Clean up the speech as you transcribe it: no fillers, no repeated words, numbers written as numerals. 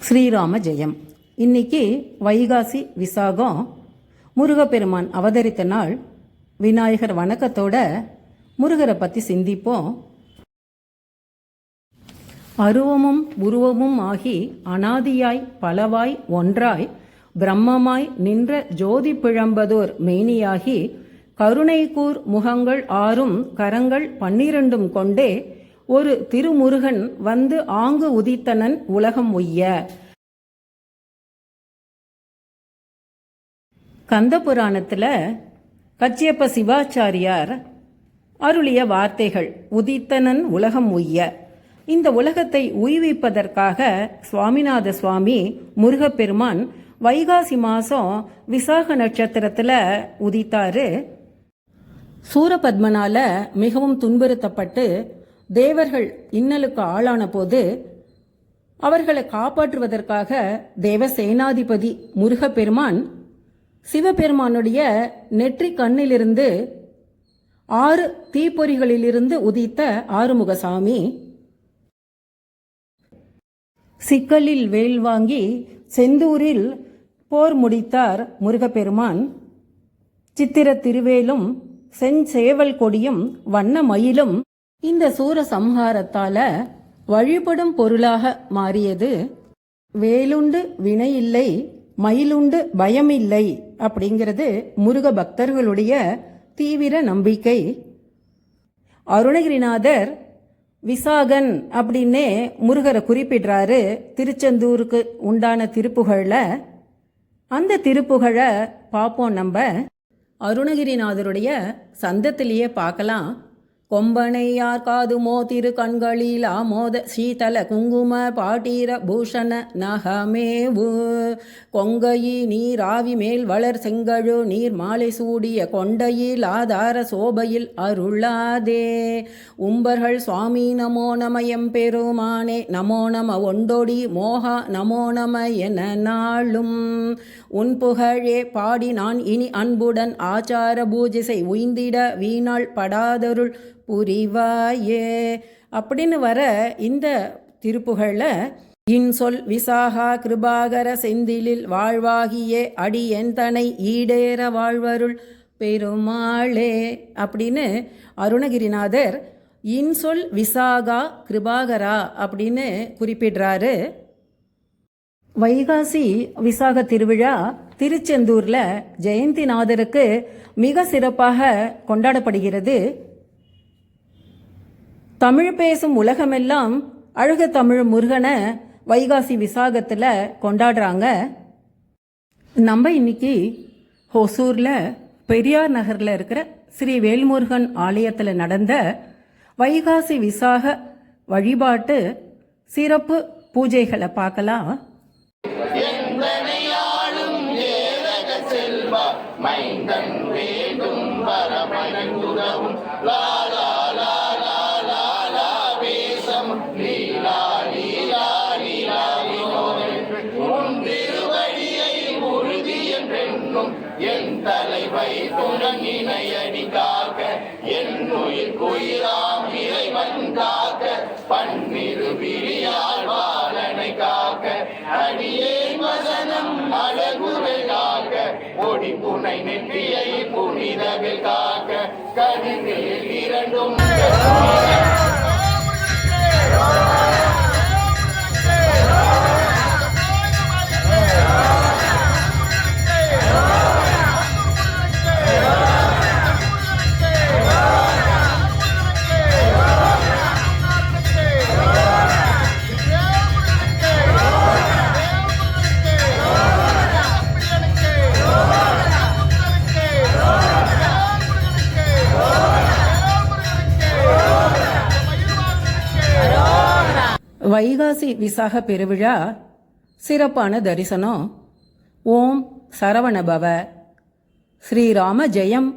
ஸ்ரீராம ஜெயம். இன்னைக்கு வைகாசி விசாகம், முருகப்பெருமான் அவதரித்த நாள். விநாயகர் வணக்கத்தோட முருகரை பற்றி சிந்திப்போம். அருவமும் உருவமும் ஆகி அனாதியாய் பலவாய் ஒன்றாய் பிரம்மமாய் நின்ற ஜோதி பிழம்பதோர் மேனியாகி கருணைக்கூர் முகங்கள் 6 கரங்கள் 12 கொண்டே ஒரு திருமுருகன் வந்து ஆங்கு உதித்தனன் உலகம் உய்ய. கந்த புராணத்தில் கச்சியப்ப சிவாச்சாரியார் அருளிய வார்த்தைகள் உதித்தனன் உலகம் உய்ய. இந்த உலகத்தை உய்விப்பதற்காக சுவாமிநாத சுவாமி முருகப்பெருமான் வைகாசி மாதம் விசாக நட்சத்திரத்தில் உதித்தாரு. சூரபத்மனால மிகவும் துன்புறுத்தப்பட்டு தேவர்கள் இன்னலுக்கு ஆளான போது அவர்களை காப்பாற்றுவதற்காக தேவசேனாதிபதி முருகப்பெருமான் சிவபெருமானுடைய நெற்றி கண்ணிலிருந்து 6 தீப்பொறிகளிலிருந்து உதித்த ஆறுமுகசாமி. சிக்கலில் வேல் வாங்கி செந்தூரில் போர் முடித்தார் முருகப்பெருமான். சித்திர திருவேலும் செஞ்சேவல் கொடியும் வண்ண மயிலும் இந்த சூர சம்ஹாரத்தால வழிபடும் பொருளாக மாறியது. வேலுண்டு வினையில்லை, மயிலுண்டு பயமில்லை அப்படிங்கிறது முருக பக்தர்களுடைய தீவிர நம்பிக்கை. அருணகிரிநாதர் விசாகன் அப்படின்னே முருகரை குறிப்பிடுறாரு திருச்செந்தூருக்கு உண்டான திருப்புகழில். அந்த திருப்புகழை பார்ப்போம். நம்ம அருணகிரிநாதருடைய சந்தத்திலேயே பார்க்கலாம். கொம்பனையார் காதுமோ திரு கண்களில் ஆமோத சீதல குங்கும பாட்டீர பூஷண நகமேவு கொங்கையி நீராவி மேல் வளர் செங்கழு நீர் மாலை சூடிய கொண்டையில் ஆதார சோபையில் அருளாதே உம்பர்கள் சுவாமி நமோ நம எம்பெருமானே நமோ நம ஒண்டொடி மோகா நமோ நம என நாளும் உன் புகழே பாடி நான் இனி அன்புடன் ஆச்சார பூஜை உய்ந்திட வீணாள் படாதருள் புரிவாயே அப்படின்னு வர இந்த திருப்புகழில் இன்சொல் விசாகா கிருபாகர செந்திலில் வாழ்வாகியே அடி என் தனை ஈடேற வாழ்வருள் பெருமாளே அப்படின்னு அருணகிரிநாதர் இன்சொல் விசாகா கிருபாகரா அப்படின்னு குறிப்பிடுறாரு. வைகாசி விசாக திருவிழா திருச்செந்தூரில் ஜெயந்திநாதருக்கு மிக சிறப்பாக கொண்டாடப்படுகிறது. தமிழ் பேசும் உலகமெல்லாம் அழகு தமிழ் முருகனை வைகாசி விசாகத்தில் கொண்டாடுறாங்க. நம்ம இன்னைக்கு ஹொசூரில் பெரியார் நகரில் இருக்கிற ஸ்ரீ வேல்முருகன் ஆலயத்தில் நடந்த வைகாசி விசாக வழிபாட்டு சிறப்பு பூஜைகளை பார்க்கலாம். என் தலைவை துணங்கினையடி காக்க என் உயிர் குயிராம் இறைவன் காக்க பன்னிரு விழியால் வாழனை காக்க அடியே வசனம் அழகுரை காக்க ஒடி புனை நெற்றியை புனிதவில் காக்க கதிரில் 2 வைகாசி விசாக பெருவிழா சிறப்பான தரிசனம். ஓம் சரவணபவ. ஸ்ரீராம ஜெயம்.